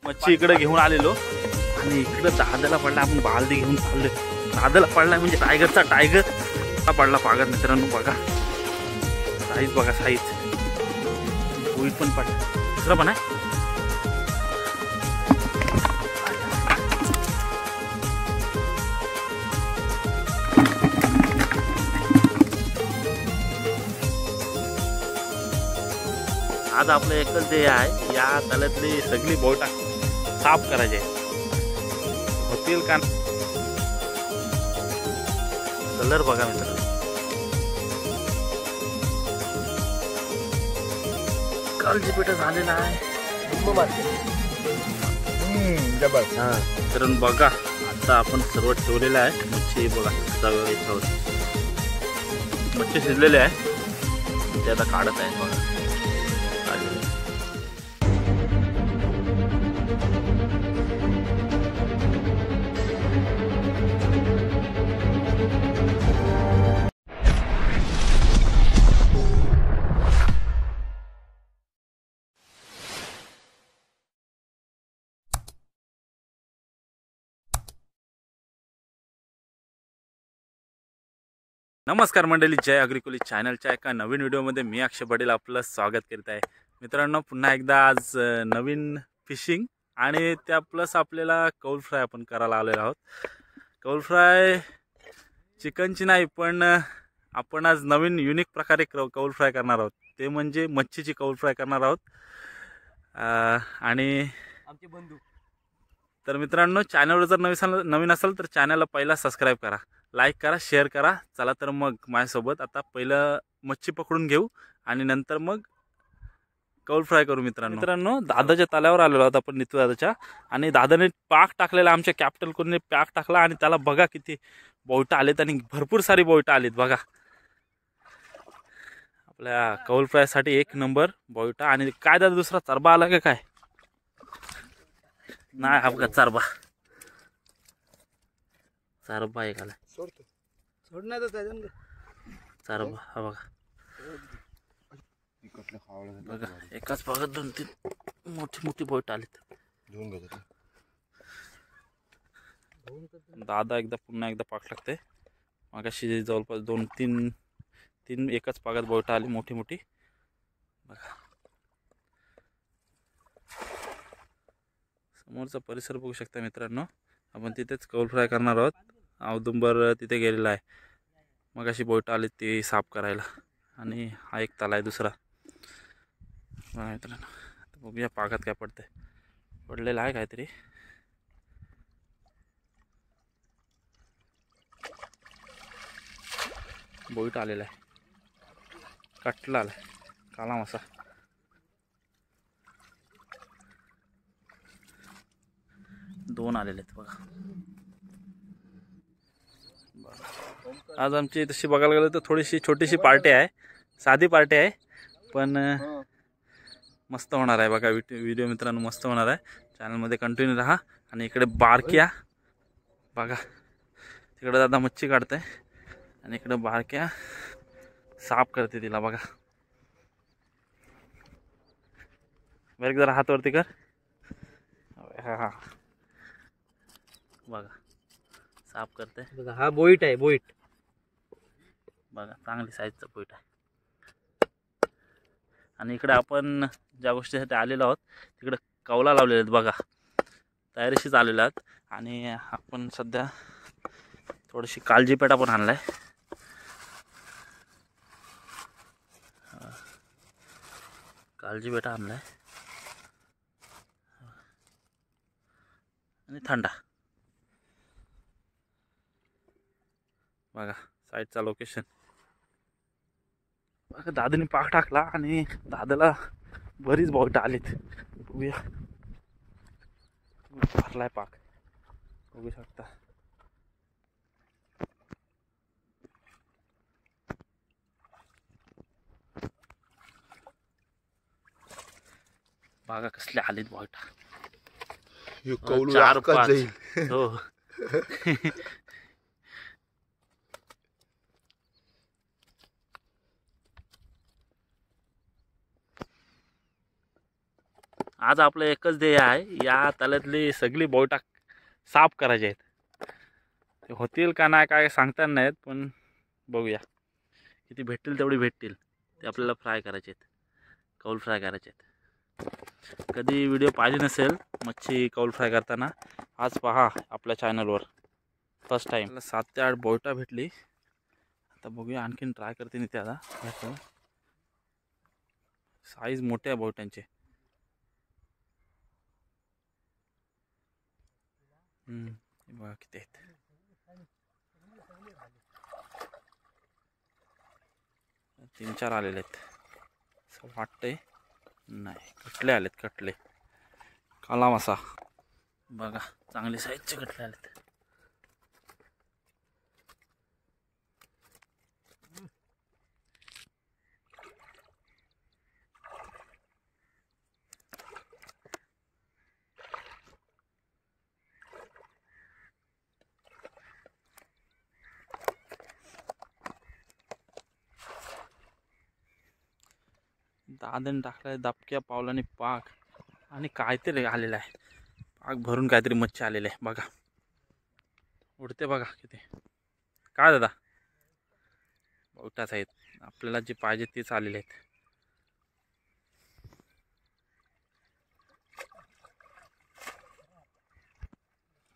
मच्छी इकडे घेऊन आलेलो आणि इकडे दादाला पडला. आपण बालदी घेऊन चाललोय. दादाला पडला म्हणजे टायगरचा टायगर पडला पागत. मित्रांनो बघा साईज, बघा साईज. होईल पण पडला. दुसरा पण आहे. आज आपलं एकच ध्येय आहे, या तळ्यातली सगळी बोटा साफ करायचे. होतील का? कलर बघा मित्रांनो. कालची पेट झालेला आहे. मित्रांनो बघा आता आपण सर्व ठेवलेलं आहे. मच्छी बघा याच्यावर मच्छी शिजलेले आहे. ते आता काढत आहे बघा. नमस्कार मंडळी, जय अग्रिकोली चॅनलच्या एका नवीन व्हिडिओमध्ये मी अक्षय पटेल आपलं स्वागत करीत आहे. मित्रांनो पुन्हा एकदा आज नवीन फिशिंग आणि त्या प्लस आपल्याला कौल फ्राय आपण करायला आलेलो आहोत. कौल फ्राय चिकनची नाही, पण आपण आज नवीन युनिक प्रकारे कौल फ्राय करणार आहोत. ते म्हणजे मच्छीची कौल फ्राय करणार आहोत. आणि आमचे बंधू. तर मित्रांनो चॅनलवर जर नवीन असाल तर चॅनलला पहिला सबस्क्राईब करा, लाईक करा, शेअर करा. चला तर मग माझ्यासोबत आता पहिलं मच्छी पकडून घेऊ आणि नंतर मग कौल फ्राय करू. मित्रांनो दादाच्या तल्यावर आलेलो आहोत आपण, नितू दादाच्या. आणि दादाने पाक टाकलेला, आमच्या कॅप्टन कोणी पाक टाकला आणि त्याला बघा किती बोयटा आलेत आणि भरपूर सारी बोयटा आलीत बघा. आपल्या कौल फ्रायसाठी एक नंबर बोयटा. आणि काय दादा दुसरा चरबा आला का काय? नाही हा बघा चरबा. चरबा एक आला. चरबा हा बघा. बघा एकाच भागात 2-3 मोठी मोठी बोट आलीत. दादा एकदा पुन्हा एकदा पाक टाकते. मगाशी जवळपास 2-3 एकाच पागात बोट आली मोठी मोठी बघा. समोरचा परिसर बघू शकता मित्रांनो. आपण तिथेच कौल फ्राय करणार आहोत. औदुंबर तिथे गेलेला आहे. मग अशी बोट आली ती साफ करायला. आणि हा एक तला आहे दुसरा मित्रांनो. बघूया पागात काय पडतंय. पडलेला आहे काहीतरी. बोट आलेला आहे. कटला आलाय काला मासा. दोन आलेले आहेत बघा. आज आमची तशी बघायला गेलं तर थोडीशी छोटीशी पार्टी आहे, साधी पार्टी आहे, पण मस्त होणार आहे बघा. व्हिडिओ मित्रांनो मस्त होणार आहे. चॅनलमध्ये कंटिन्यू राहा. आणि इकडे बारक्या बघा, तिकडे दादा मच्छी काढते आणि इकडे बारक्या साफ करते तिला बघा. बरं जरा हात वरती कर. हा हा बघा साफ करते बघा. हा बोईट आहे, बोईट बघा. चांगली साईजचा बोईट आहे. आणि इकडे आपण ज्या गोष्टीसाठी आलेलो आहोत तिकडे कौला लावलेले आहेत बघा. तयारीशीच आलेलो आहोत. आणि आपण सध्या थोडीशी कालजी पेटा पण आणलाय. कालजी पेटा आणलाय आणि थंडा बघा. साईडचा लोकेशन बघा. दादाने पाक टाकला आणि दादाला बरीच बोट आलीत. बघूया भरलाय पाक बघू शकता. बघा कसले आलीत बोटा. 4-5 हो. आज आपलं एकच ध्येय आहे, या तळ्यातली सगळी बोटा साफ करायची आहेत. ते होतील का नाही काय सांगता नाहीत, पण बघूया किती भेटतील तेवढी भेटतील. ते आपल्याला फ्राय करायचे आहेत, कौल फ्राय करायचे आहेत. कधी व्हिडिओ पाहिली नसेल मच्छी कौल फ्राय करताना, आज पहा आपल्या चॅनलवर फर्स्ट टाईम. 7 ते 8 बोटा भेटली. आता बघूया, आणखीन ट्राय करते मी ते. आता साईज मोठे आहे बोटांचे. बघा किती आहेत. तीन चार आलेले आहेत असं वाटतंय. नाही, कटले आलेत, कटले काला मासा. बघा चांगली साईजचे कटले आलेत. दादन टाकलाय दाबक्या पावलाने पाक, आणि काहीतरी आलेलं आहे. पाक भरून काहीतरी मच्छी आलेली आहे. बघा उडते बघा किती. काय दादा, बोटाच आहेत. आपल्याला जे पाहिजे तेच आलेले आहेत.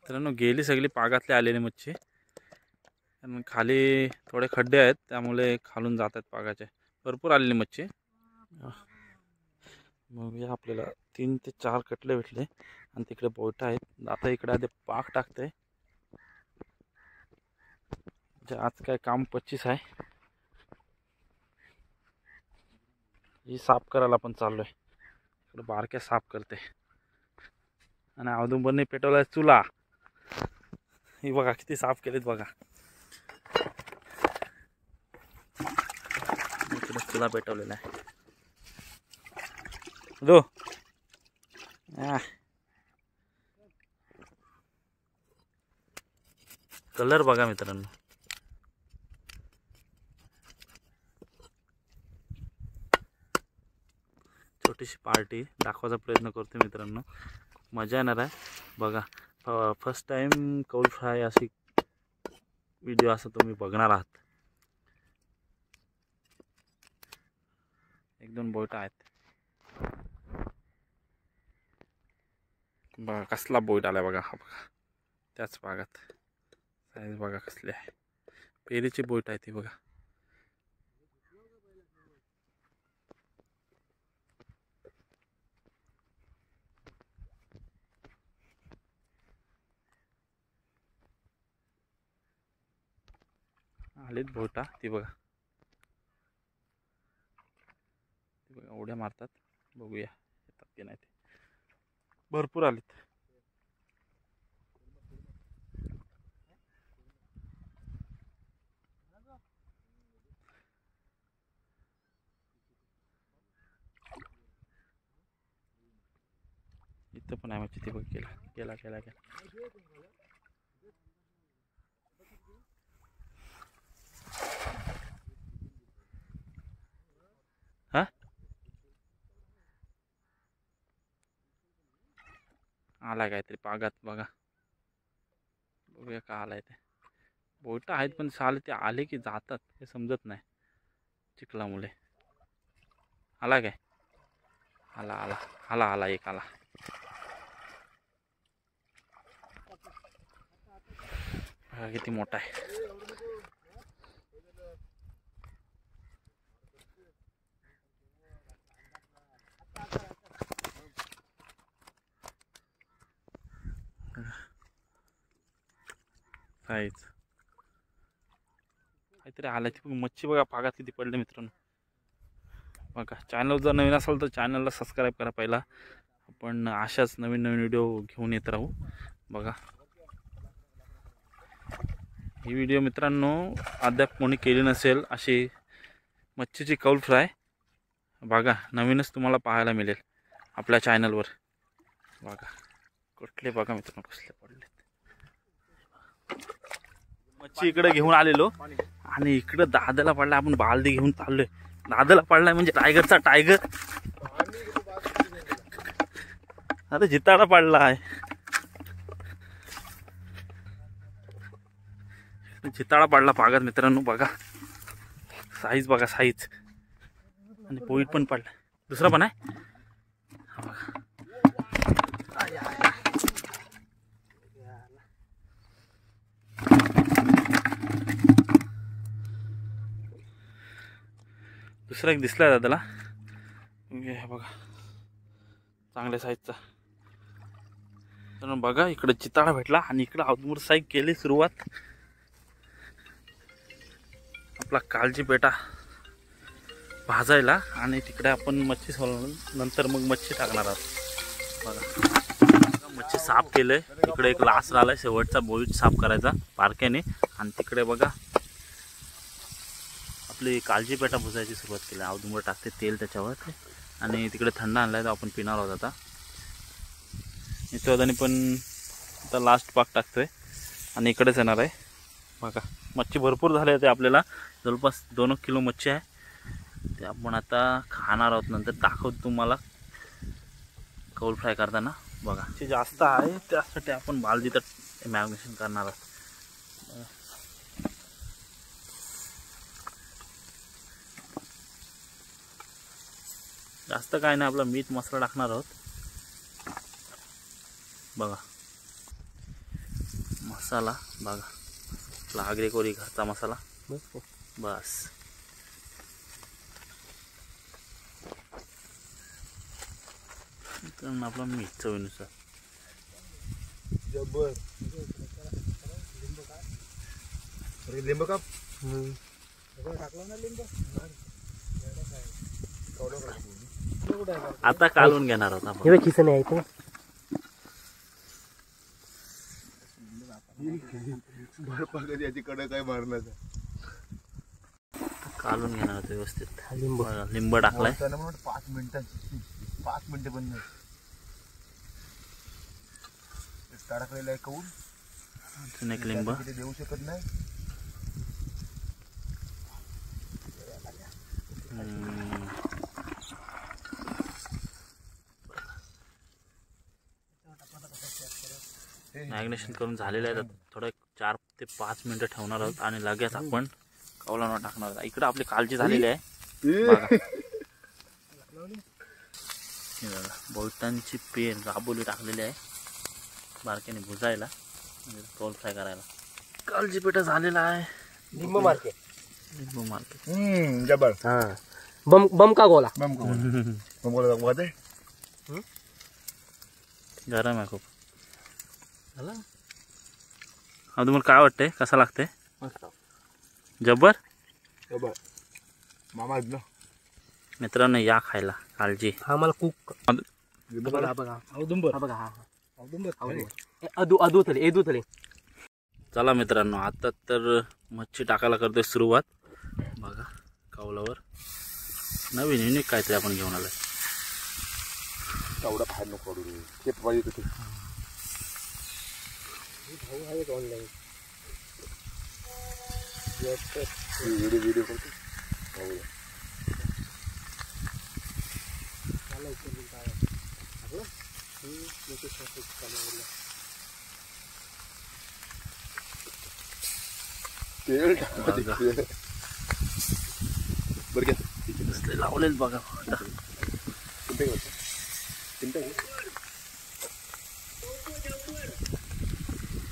मित्रांनो, गेली सगळी पागातले आलेली मच्छी. कारण खाली थोडे खड्डे आहेत, त्यामुळे खालून जात आहेत पागाचे. भरपूर आलेली मच्छी. मग या आपल्याला 3 ते 4 कटले भेटले, आणि तिकडे बोट आहेत. आता इकडे आधी पाक टाकते. जे आज काय काम 25 आहे. ही साफ करायला आपण चाललोय. इकडे बारक्या साफ करते, आणि अजून पेटवलाय चुला. ही बघा किती साफ केलेत बघा. इकडे चुला पेटवलेला आहे. दो कलर बघा मित्रांनो. छोटीशी पार्टी दाखवायचा प्रयत्न करतो मित्रांनो. खूप मजा येणार आहे. बघा, फर्स्ट टाइम कौल फ्राय अशी व्हिडिओ असं तुम्ही बघणार आहात. 1-2 बोट आहेत. बघा कसला बोट आलाय बघा. हा बघा त्याच भागात साईज बघा कसली आहे. पेरीची बोट आहे ती बघा. आलीत बोटा ती बघा. ती बघा उड्या मारतात. बघूया येतात की नाही. ते भरपूर आलीत. इथं पण आहे मच्छी. ती बघ केला केला केला केला. हा आलाय काहीतरी पागात बघा. बघूया का आलाय ते. बोट आहेत पण साले ते आले की जातात हे समजत नाही चिखलामुळे. आला काय? आला आला आला आला एक आला. किती मोठा आहे. साईज काहीतरी आलं. ती मच्छी बघा पागात किती पडले मित्रांनो. बघा, चॅनल जर नवीन असेल तर चॅनलला सबस्क्राईब करा पहिला. आपण अशाच नवीन नवीन व्हिडिओ घेऊन येत राहू. बघा ही व्हिडिओ मित्रांनो अद्याप कोणी केली नसेल अशी मच्छीची कौल फ्राय. बघा नवीनच तुम्हाला पाहायला मिळेल आपल्या चॅनलवर. बघा कुठले बघा मित्रांनो कसले पडले. मच्छी इकडे घेऊन आलेलो, आणि इकडे दादाला पडला. आपण बालदी घेऊन चाललोय. दादाला पडलाय म्हणजे टायगरचा टायगर. आता जिताडा पाडला आहे. जिताडा पाडला पागात मित्रांनो. बघा साईज, बघा साईज. आणि पोईट पण पडला. दुसरा पण आहे. हा बघा. दुसरा एक दिसला दादाला. बघा चांगल्या साईजचा. तर बघा इकडे चिताडा भेटला आणि इकडे अवधूमर साईज केली सुरुवात. आपला कालजी पेटा भाजायला आणि तिकडे आपण मच्छी नंतर मग मच्छी टाकणार आहोत. बघा मच्छी साफ केलंय. इकडे एक लास राहिलाय शेवटचा बोईट साफ करायचा बारक्याने. आणि तिकडे बघा आपली कालजी पेटा भुजायची सुरुवात केली. अवधूमर टाकते तेल त्याच्यावर आणि तिकडे थंड आणलाय तर आपण पिणार आहोत आता. इथं पण आता लास्ट पाक टाकतोय आणि इकडेच येणार आहे. बघा मच्छी भरपूर झाले ते आपल्याला जवळपास 2 किलो मच्छी आहे. ते आपण आता खाणार आहोत. नंतर दाखवतो तुम्हाला कौल फ्राय करताना. बघा जे जास्त आहे त्यासाठी आपण बालदीत मॅरिनेशन करणार आहोत. जास्त काय नाही, आपला मीठ मसाला टाकणार आहोत. बघा मसाला बघा आपला आगरी कोरी घरचा मसाला बस. आपला मीठ चवीनुसार. लिंब का आता कालून घेणार आहोत आपण. खिसन आहे ते याची कडे काय मारणार. कालून घेणार आहोत व्यवस्थित. लिंब टाकलाय. 5 मिनिटं 5 मिनिटं पण नाही. टाकलेला आहे कौल. अजून एक लिंब देऊ शकत नाही. मॅरिनेशन करून झालेलं आहे. थोडं 4 ते 5 मिनिटं ठेवणार आहोत आणि लगेच आपण कौलांवर टाकणार आहोत. इकडे आपली काळजी झालेली आहे. बोलटांची पेन गाबोली टाकलेली आहे बारक्याने भुजायला म्हणजे कौल फ्राय करायला. कालजी पेटा झालेला आहे. लिंब मार्केट. लिंबू मार्केट जबर. हा बम का गोला. बम गोला दाखवते. गरम आहे खूप. हा तुम्हाला काय वाटतंय कसा लागते. जबर जबर मामा आहेत ना मित्रांनो, या खायला कालजी. हा मला कुक बघा बघा अवधूमर. हा बघा हा अवधूमर अदू तले. चला मित्रांनो, आता तर मच्छी टाकायला करतोय सुरुवात. बघा कौलावर नवीन युनिक काहीतरी आपण घेऊन आलोय. तेवढा बाहेर नको पडू रे. ते पाहिजे तिथे ऑनलाईन व्हिडिओ करतो. तेल बरं घ्या लावलेत बघा.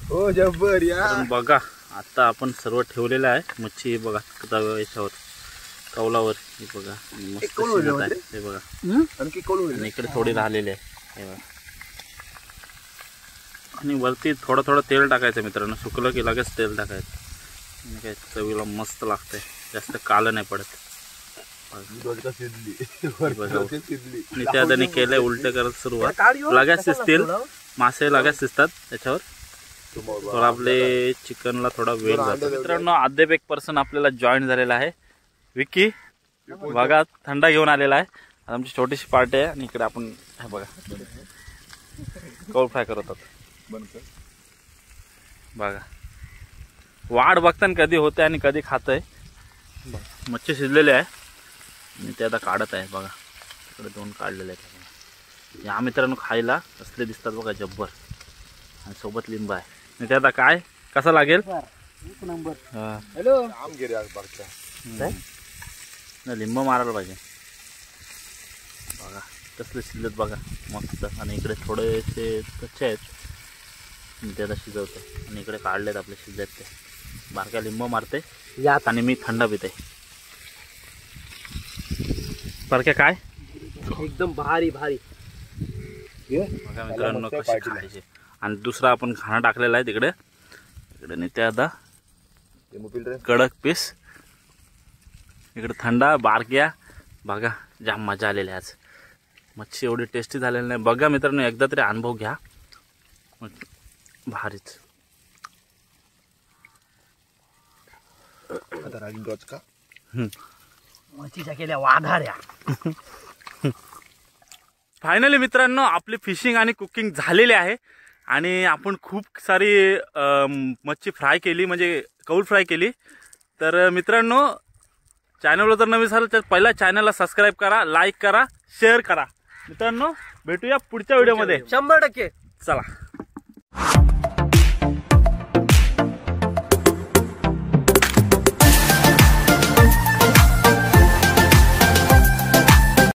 हो जब्बर या. बघा आता आपण सर्व ठेवलेलं आहे. मच्छी बघा याच्यावर कौलावर. हे बघा मस्त शिजत आहे. हे बघा आणखी कौल आणि इकडे थोडी राहिलेली आहे. हे बघा आणि वरती थोडं तेल टाकायचं मित्रांनो. सुकलं की लगेच तेल टाकायचं. आणि काय चवीला मस्त लागतंय. जास्त काळं नाही पडत. आणि त्या त्याने केलंय उलटे करत सुरुवात. लगेच शिजतील मासे, लगेच शिजतात त्याच्यावर. थोडा आपले चिकनला थोडा वेळ जातो. मित्रांनो अद्याप एक पर्सन आपल्याला जॉईन झालेला आहे. विकी बघा थंडा घेऊन आलेला आहे. आमची छोटीशी पार्टी आहे आणि इकडे आपण हे बघा कौल फ्राय करत आहोत. बघा वाढ बघताना कधी होते आणि कधी खातंय. मच्छी शिजलेली आहे आणि ते आता काढत आहे. बघा इकडे 2 काढलेले आहेत. या मित्रांनो खायला कसले दिसतात बघा जब्बर, आणि सोबत लिंब आहे. आणि ते आता काय कसा लागेल? एक नंबर. हॅलो नाही लिंब मारायला पाहिजे. बघा कसले शिजत बघा मस्त. आणि इकडे थोडेसे कच्चे आहेत ते आता शिजवतो, आणि इकडे काढलेत आपले शिजत ते. बारक्या लिंब मारते यात आणि मी थंड पिते. बारक्या काय एकदम भारी भारी. बघा मित्रांनो कशी खायची. आणि दुसरा आपण खाना टाकलेला आहे तिकडे. इकडे नेते आता कडक पीस, इकडे थंडा बारक्या. बघा जाम मजा आलेली आज. मच्छी एवढी टेस्टी झालेली नाही. बघा मित्रांनो एकदा तरी अनुभव घ्या, भारीच. मच्छीच्या केल्या वाघाऱ्या. फायनली मित्रांनो आपली फिशिंग आणि कुकिंग झालेली आहे. आणि आपण खूप सारी मच्छी फ्राय केली, म्हणजे कौल फ्राय केली. तर मित्रांनो चॅनलवर जर नवीन असाल तर पहिला चॅनलला सबस्क्राईब करा, लाईक करा, शेअर करा. मित्रांनो भेटूया पुढच्या व्हिडिओमध्ये. 100%. चला.